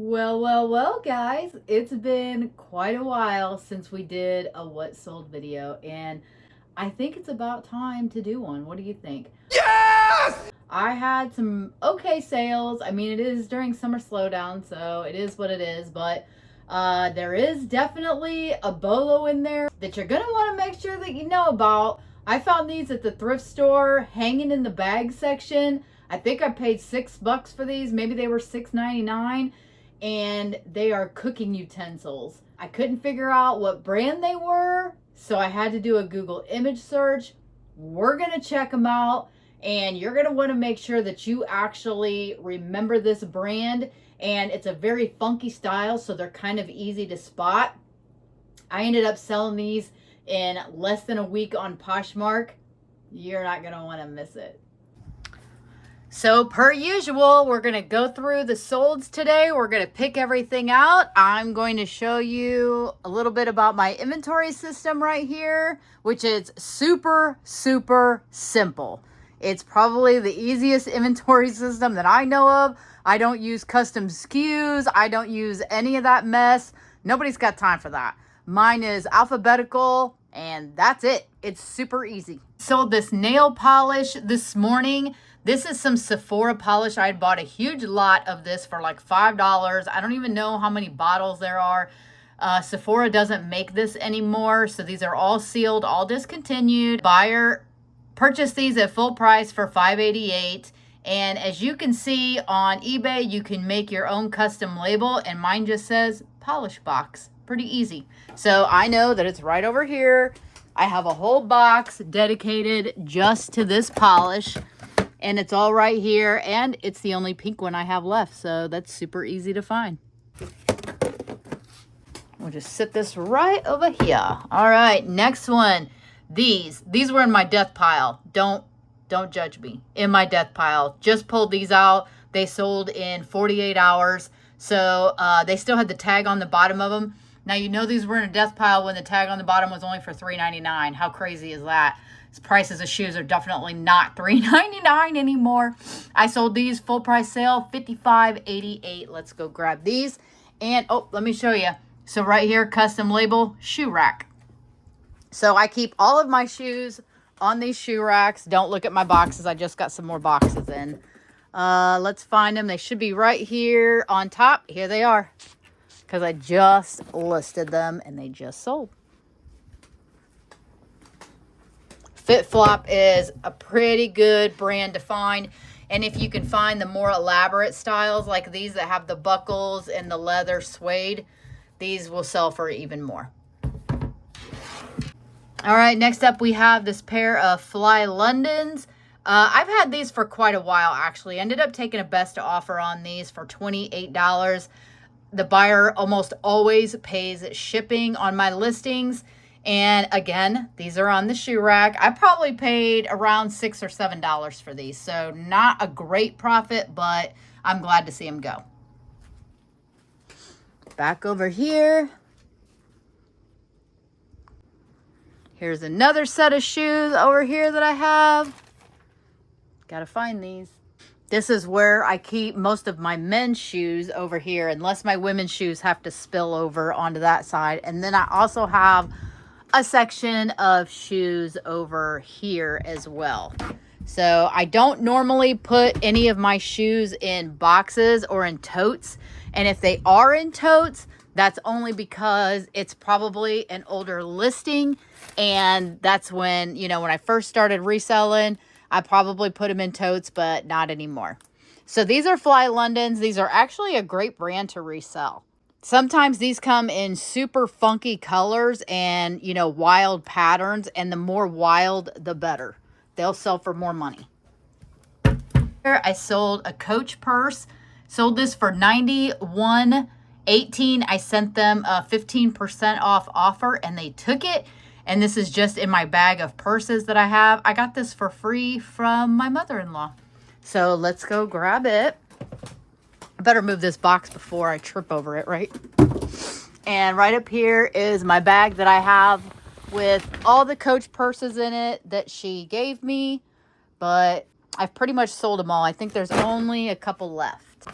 Well, guys, it's been quite a while since we did a what sold video, and I think it's about time to do one. What do you think? Yes! I had some okay sales. I mean, it is during summer slowdown, so it is what it is, but there is definitely a bolo in there that you're going to want to make sure that you know about. I found these at the thrift store hanging in the bag section. I think I paid $6 for these. Maybe they were $6.99. And they are cooking utensils. I couldn't figure out what brand they were, so I had to do a Google image search. We're going to check them out, and you're going to want to make sure that you actually remember this brand. And it's a very funky style, so they're kind of easy to spot. I ended up selling these in less than a week on Poshmark. You're not going to want to miss it. So per usual, we're going to go through the solds today. We're going to pick everything out. I'm going to show you a little bit about my inventory system right here, which is super simple. It's probably the easiest inventory system that I know of. I don't use custom SKUs. I don't use any of that mess. Nobody's got time for that. Mine is alphabetical, and that's it. It's super easy. Sold this nail polish this morning. This is some Sephora polish. I had bought a huge lot of this for like $5. I don't even know how many bottles there are. Sephora doesn't make this anymore, so these are all sealed, all discontinued. Buyer purchased these at full price for $5.88. And as you can see on eBay, you can make your own custom label, and mine just says polish box. Pretty easy. So I know that it's right over here. I have a whole box dedicated just to this polish. And it's all right here, and it's the only pink one I have left, so that's super easy to find. We'll just sit this right over here. All right, next one. These were in my death pile. Don't judge me. In my death pile. Just pulled these out. They sold in 48 hours, so they still had the tag on the bottom of them. Now, you know these were in a death pile when the tag on the bottom was only for $3.99. How crazy is that? Prices of shoes are definitely not $3.99 anymore. I sold these full price sale, $55.88. Let's go grab these. And, oh, let me show you. So right here, custom label, shoe rack. So I keep all of my shoes on these shoe racks. Don't look at my boxes. I just got some more boxes in. Let's find them. They should be right here on top. Here they are. Because I just listed them and they just sold. FitFlop is a pretty good brand to find. And if you can find the more elaborate styles like these that have the buckles and the leather suede, these will sell for even more. All right, next up we have this pair of Fly Londons. I've had these for quite a while, actually. Ended up taking a best offer on these for $28. The buyer almost always pays shipping on my listings. And again, these are on the shoe rack. I probably paid around $6 or $7 for these. So not a great profit, but I'm glad to see them go. Back over here. Here's another set of shoes over here that I have. Gotta find these. This is where I keep most of my men's shoes over here, unless my women's shoes have to spill over onto that side. And then I also have a section of shoes over here as well. So I don't normally put any of my shoes in boxes or in totes. And if they are in totes, that's only because it's probably an older listing. And that's when, you know, when I first started reselling, I probably put them in totes, but not anymore. So these are Fly Londons. These are actually a great brand to resell. Sometimes these come in super funky colors and, you know, wild patterns. And the more wild, the better. They'll sell for more money. Here I sold a Coach purse. Sold this for $91.18. I sent them a 15% off offer and they took it. And this is just in my bag of purses that I have. I got this for free from my mother-in-law. So let's go grab it. I better move this box before I trip over it, right? And right up here is my bag that I have with all the Coach purses in it that she gave me. But I've pretty much sold them all. I think there's only a couple left.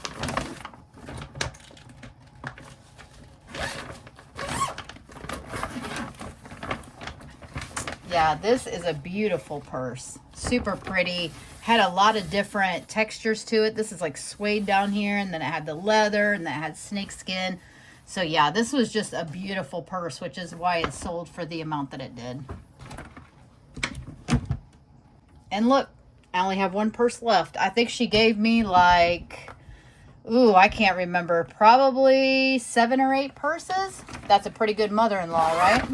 Yeah, this is a beautiful purse. Super pretty. Had a lot of different textures to it. This is like suede down here, and then it had the leather, and then it had snake skin. So yeah, this was just a beautiful purse, which is why it sold for the amount that it did. And look, I only have one purse left. I think she gave me like, ooh, I can't remember, probably 7 or 8 purses. That's a pretty good mother-in-law, right?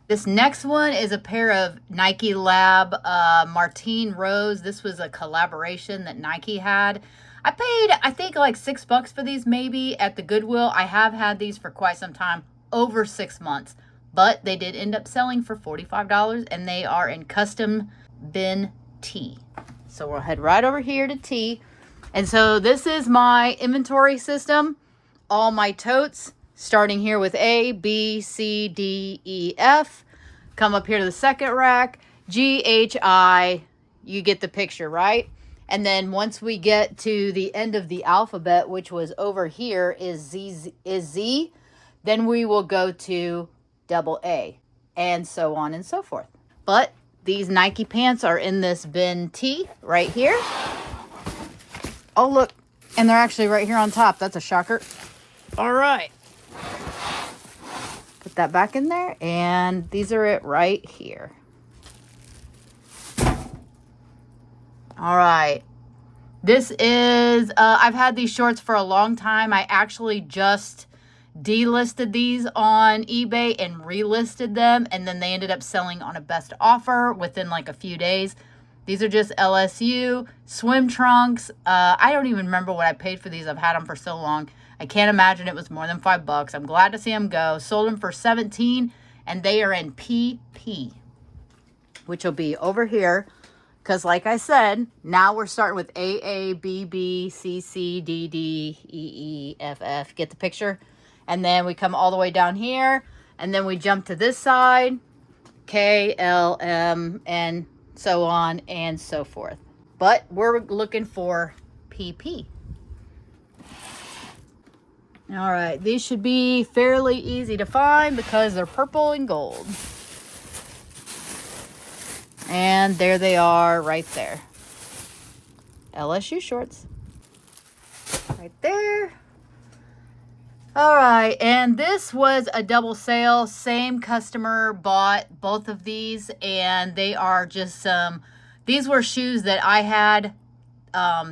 This next one is a pair of Nike Lab Martine Rose. This was a collaboration that Nike had. I paid, I think, like $6 for these maybe at the Goodwill. I have had these for quite some time, over 6 months. But they did end up selling for $45, and they are in custom bin T. So we'll head right over here to T. And so this is my inventory system. All my totes, starting here with A, B, C, D, E, F. Come up here to the second rack, G, H, I. You get the picture, right? And then once we get to the end of the alphabet, which was over here, is Z, then we will go to double A, and so on and so forth. But these Nike pants are in this bin T right here. Oh, look, and they're actually right here on top. That's a shocker. All right. Put that back in there, and these are it right here. All right. This is, I've had these shorts for a long time. I actually just delisted these on eBay and relisted them, and then they ended up selling on a best offer within like a few days. These are just LSU swim trunks. I don't even remember what I paid for these. I've had them for so long. I can't imagine it was more than $5. I'm glad to see them go. Sold them for $17, and they are in PP, which will be over here. Because like I said, now we're starting with A, B, B, C, C, D, D, E, E, F, F. Get the picture? And then we come all the way down here. And then we jump to this side. K, L, M, and so on and so forth. But we're looking for PP. All right. These should be fairly easy to find because they're purple and gold. And there they are right there. LSU shorts. Right there. All right. And this was a double sale. Same customer bought both of these. And they are just these were shoes that I had.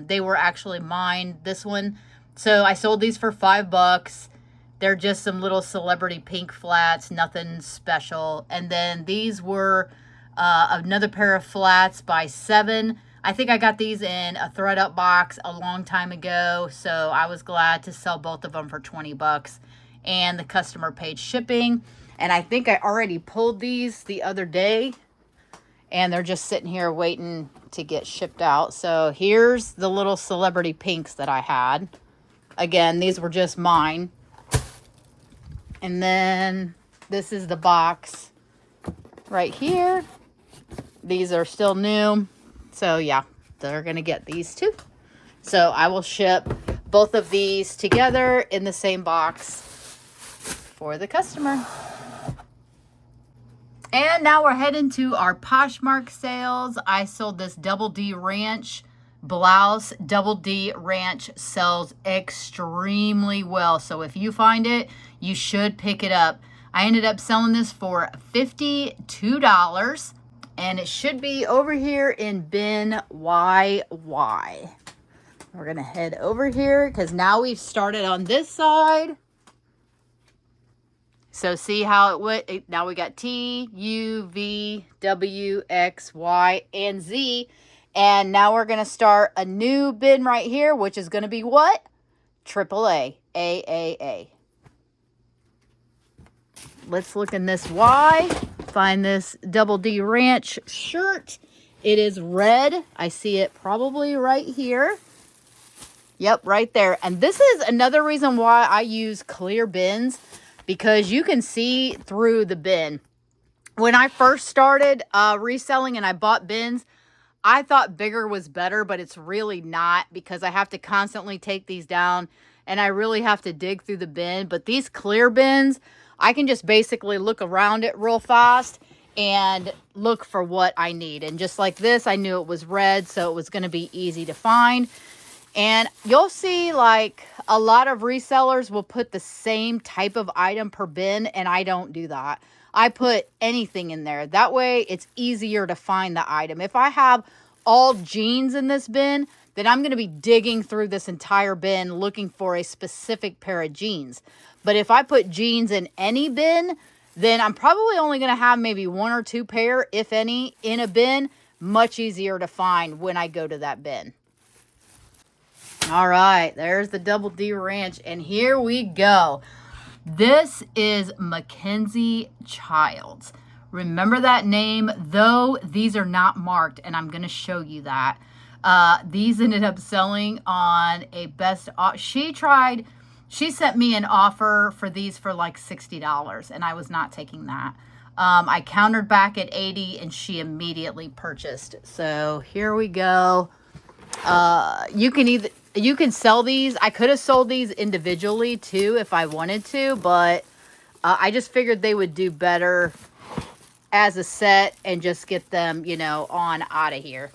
They were actually mine. This one. So I sold these for $5. They're just some little celebrity pink flats. Nothing special. And then these were another pair of flats by 7. I think I got these in a thread up box a long time ago, so I was glad to sell both of them for $20, and the customer paid shipping. And I think I already pulled these the other day, and they're just sitting here waiting to get shipped out. So here's the little celebrity pinks that I had. Again, these were just mine. And then this is the box right here. These are still new. So yeah, they're going to get these too. So I will ship both of these together in the same box for the customer. And now we're heading to our Poshmark sales. I sold this Double D Ranch blouse. Double D Ranch sells extremely well. So if you find it, you should pick it up. I ended up selling this for $52. And it should be over here in bin YY. We're going to head over here because now we've started on this side. So see how it went? Now we got T, U, V, W, X, Y, and Z. And now we're going to start a new bin right here, which is going to be what? AAA. AAA. Let's look in this Y. Find this Double D Ranch shirt. It is red. I see it probably right here. Yep, right there. And this is another reason why I use clear bins, because you can see through the bin. When I first started reselling and I bought bins, I thought bigger was better, but it's really not, because I have to constantly take these down and I really have to dig through the bin. But these clear bins, I can just basically look around it real fast and look for what I need. And just like this, I knew it was red, so it was going to be easy to find. And you'll see like a lot of resellers will put the same type of item per bin, and I don't do that. I put anything in there. That way it's easier to find the item. If I have all jeans in this bin, then I'm going to be digging through this entire bin looking for a specific pair of jeans. But if I put jeans in any bin, then I'm probably only going to have maybe 1 or 2 pair, if any, in a bin. Much easier to find when I go to that bin. All right, there's the Double D Ranch, and here we go. This is Mackenzie Childs. Remember that name, though these are not marked, and I'm going to show you that. These ended up selling on a best. She sent me an offer for these for like $60, and I was not taking that. I countered back at $80, and she immediately purchased. So here we go. You can sell these. I could have sold these individually too if I wanted to, but I just figured they would do better as a set and just get them, you know, on out of here.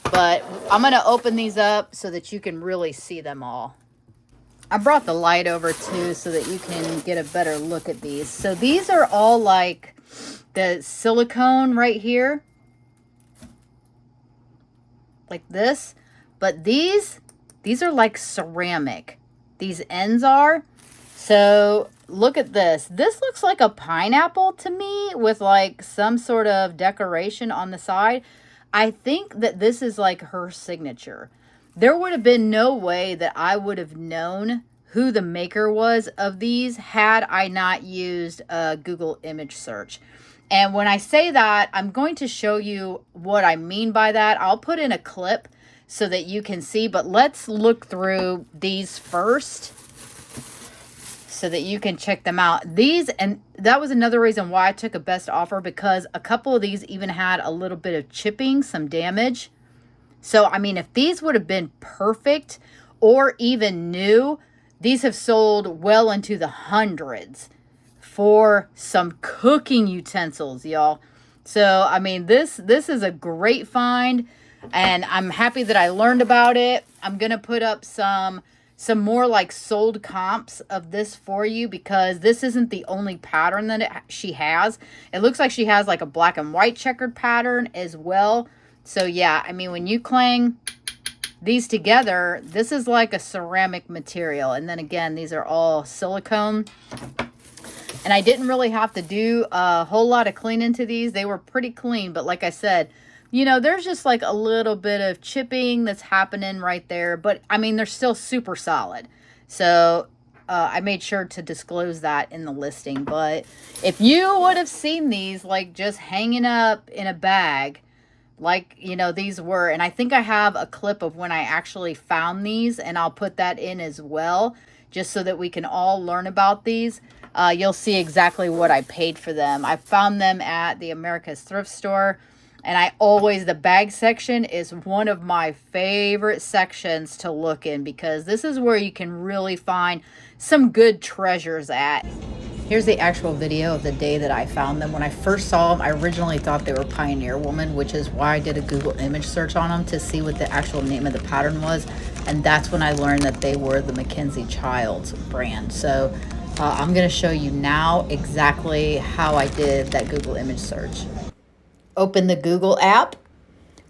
But I'm going to open these up so that you can really see them all. I brought the light over too so that you can get a better look at these. So these are all like the silicone right here. Like this. But these are like ceramic. These ends are. So look at this. This looks like a pineapple to me with like some sort of decoration on the side. I think that this is like her signature. There would have been no way that I would have known who the maker was of these had I not used a Google image search. And when I say that, I'm going to show you what I mean by that. I'll put in a clip so that you can see, but let's look through these first so that you can check them out. These, and that was another reason why I took a best offer, because a couple of these even had a little bit of chipping, some damage. So, I mean, if these would have been perfect or even new, these have sold well into the hundreds for some cooking utensils, y'all. So, I mean, this is a great find. And I'm happy that I learned about it. I'm going to put up some more like sold comps of this for you, because this isn't the only pattern that she has. It looks like she has like a black and white checkered pattern as well. So yeah, I mean, when you clang these together, this is like a ceramic material. And then again, these are all silicone. And I didn't really have to do a whole lot of cleaning to these. They were pretty clean, but like I said, you know, there's just like a little bit of chipping that's happening right there. But, I mean, they're still super solid. So, I made sure to disclose that in the listing. But if you would have seen these, like, just hanging up in a bag, like, you know, these were. And I think I have a clip of when I actually found these. And I'll put that in as well, just so that we can all learn about these. You'll see exactly what I paid for them. I found them at the America's Thrift Store. And the bag section is one of my favorite sections to look in, because this is where you can really find some good treasures at. Here's the actual video of the day that I found them. When I first saw them, I originally thought they were Pioneer Woman, which is why I did a Google image search on them to see what the actual name of the pattern was. And that's when I learned that they were the Mackenzie Childs brand. So I'm going to show you now exactly how I did that Google image search. Open the Google app,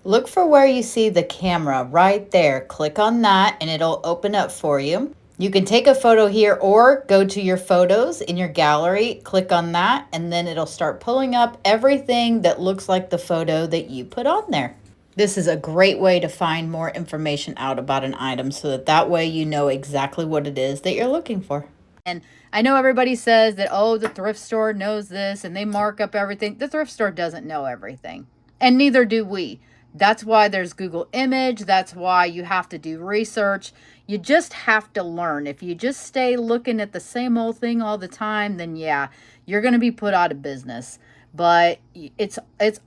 look for where you see the camera right there. Click on that and it'll open up for you. You can take a photo here or go to your photos in your gallery, click on that, and then it'll start pulling up everything that looks like the photo that you put on there. This is a great way to find more information out about an item, so that way you know exactly what it is that you're looking for. And I know everybody says that, oh, the thrift store knows this and they mark up everything. The thrift store doesn't know everything, and neither do we. That's why there's Google image. That's why you have to do research. You just have to learn. If you just stay looking at the same old thing all the time, then yeah, you're going to be put out of business. But it's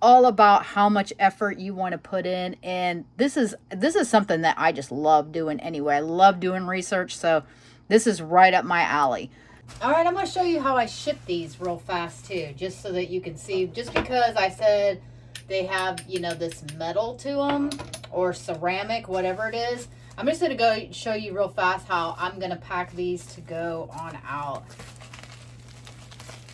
all about how much effort you want to put in. And this is something that I just love doing anyway. I love doing research. So this is right up my alley. All right, I'm going to show you how I ship these real fast too, just so that you can see. Just because I said they have, you know, this metal to them or ceramic, whatever it is, I'm just going to go show you real fast how I'm going to pack these to go on out.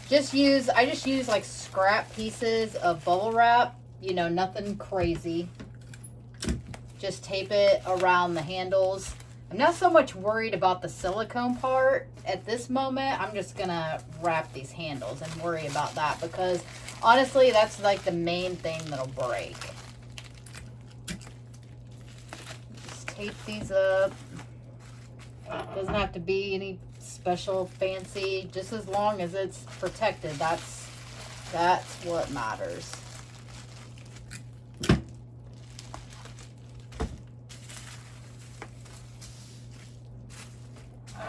I just use like scrap pieces of bubble wrap, you know, nothing crazy. Just tape it around the handles. I'm not so much worried about the silicone part at this moment. I'm just gonna wrap these handles and worry about that, because honestly, that's like the main thing that'll break. Just tape these up. Doesn't have to be any special fancy, just as long as it's protected. That's what matters.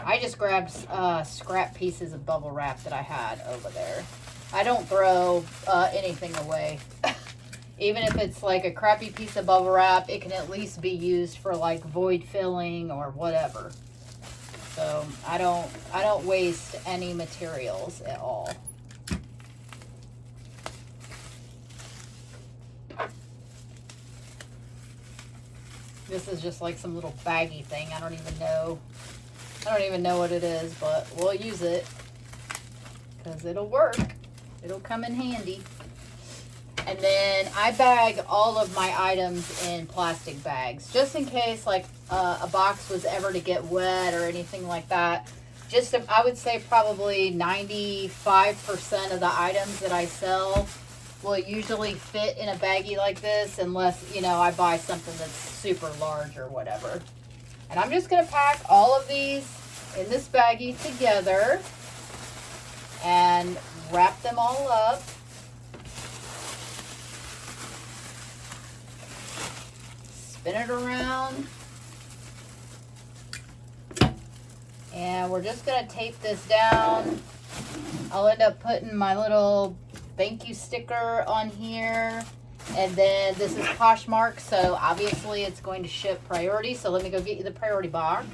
I just grabbed scrap pieces of bubble wrap that I had over there. I don't throw anything away. Even if it's like a crappy piece of bubble wrap, it can at least be used for like void filling or whatever. So I don't waste any materials at all. This is just like some little baggy thing. I don't even know what it is, but we'll use it because it'll work. It'll come in handy. And then I bag all of my items in plastic bags, just in case like a box was ever to get wet or anything like that. I would say probably 95% of the items that I sell will usually fit in a baggie like this, unless, you know, I buy something that's super large or whatever. And I'm just going to pack all of these in this baggie together and wrap them all up. Spin it around. And we're just going to tape this down. I'll end up putting my little thank you sticker on here. And then this is Poshmark, so obviously it's going to ship priority. So let me go get you the priority box.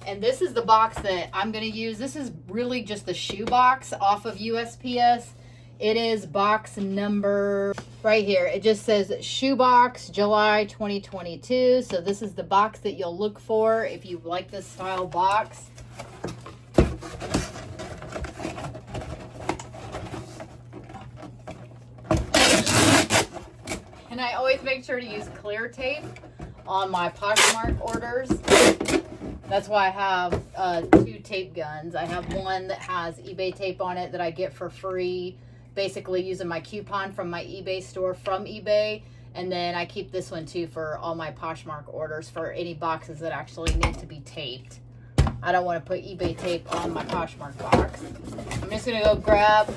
And this is the box that I'm going to use. This is really just the shoe box off of USPS. It is box number right here. It just says shoebox July 2022. So this is the box that you'll look for if you like this style box. And I always make sure to use clear tape on my Poshmark orders. That's why I have 2 tape guns. I have one that has eBay tape on it that I get for free, basically using my coupon from my eBay store from eBay. And then I keep this one too for all my Poshmark orders for any boxes that actually need to be taped. I don't want to put eBay tape on my Poshmark box. I'm just going to go grab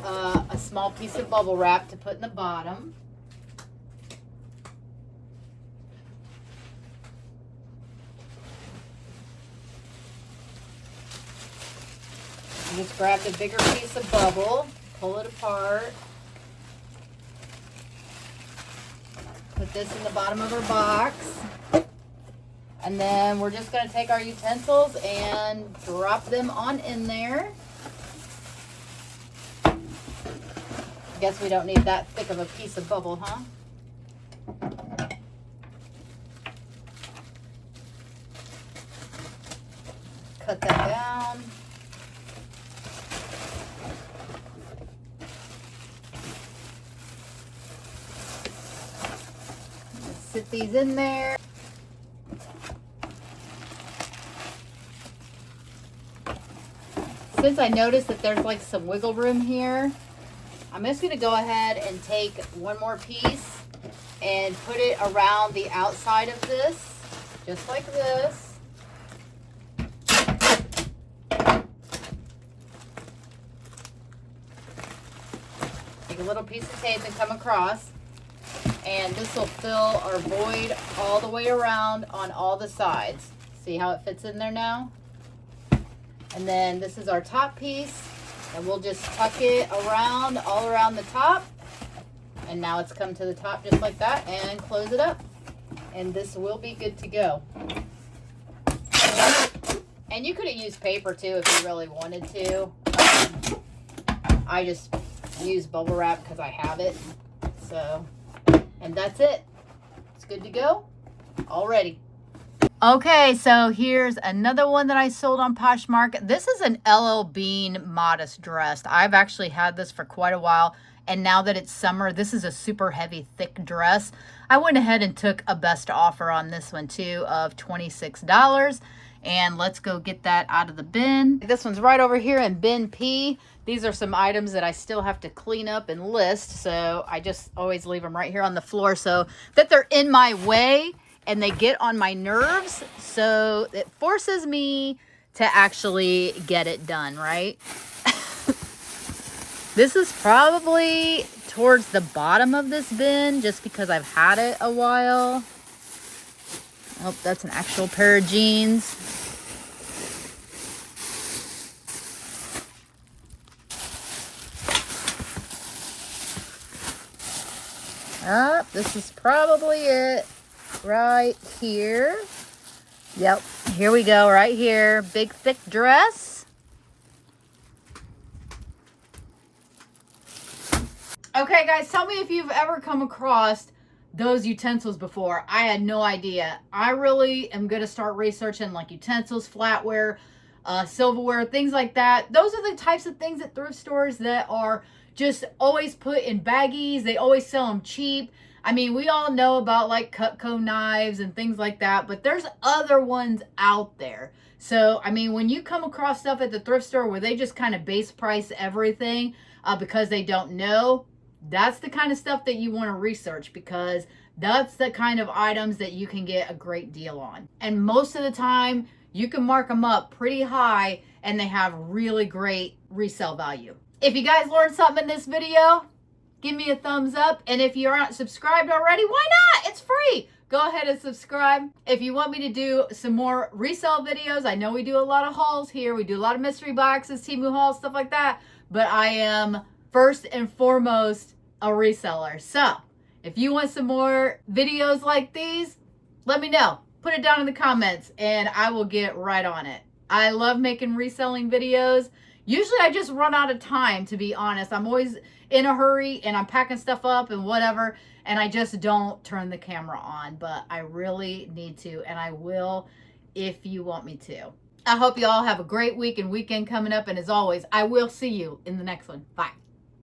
a small piece of bubble wrap to put in the bottom. Just grab the bigger piece of bubble, pull it apart, put this in the bottom of our box, and then we're just going to take our utensils and drop them on in there. Guess we don't need that thick of a piece of bubble, huh? Cut that down. Sit these in there. Since I noticed that there's like some wiggle room here, I'm just going to go ahead and take one more piece and put it around the outside of this, just like this. Take a little piece of tape and come across. And this will fill our void all the way around on all the sides. See how it fits in there now? And then this is our top piece, and we'll just tuck it around, all around the top. And now it's come to the top just like that, and close it up. and this will be good to go. And you could have used paper too if you really wanted to. I just use bubble wrap because I have it. So, and that's it. It's good to go. All ready. Okay, so here's another one that I sold on Poshmark. This is an LL Bean modest dress. I've actually had this for quite a while, and now that it's summer, this is a super heavy, thick dress. I went ahead and took a best offer on this one too of $26. And let's go get that out of the bin. This one's right over here in bin P. These are some items that I still have to clean up and list, so I just always leave them right here on the floor so that they're in my way and they get on my nerves, so it forces me to actually get it done, right? This is probably towards the bottom of this bin just because I've had it a while. Oh, that's an actual pair of jeans. This is probably it right here. Yep, here we go, right here. Big, thick dress. Okay, guys, tell me if you've ever come across those utensils before. I had no idea. I really am going to start researching like utensils, flatware, silverware, things like that. Those are the types of things at thrift stores that are just always put in baggies. They always sell them cheap. I mean, we all know about like Cutco knives and things like that, but there's other ones out there. So, I mean, when you come across stuff at the thrift store where they just kind of base price everything because they don't know, that's the kind of stuff that you want to research, because that's the kind of items that you can get a great deal on. And most of the time, you can mark them up pretty high and they have really great resale value. If you guys learned something in this video, give me a thumbs up. And if you aren't subscribed already, why not? It's free. Go ahead and subscribe. If you want me to do some more resale videos, I know we do a lot of hauls here. We do a lot of mystery boxes, Temu hauls, stuff like that. But I am first and foremost a reseller. So if you want some more videos like these, let me know. Put it down in the comments and I will get right on it. I love making reselling videos. Usually I just run out of time, to be honest. I'm always in a hurry and I'm packing stuff up and whatever, and I just don't turn the camera on, but I really need to, and I will if you want me to. I hope you all have a great week and weekend coming up, and as always, I will see you in the next one. Bye.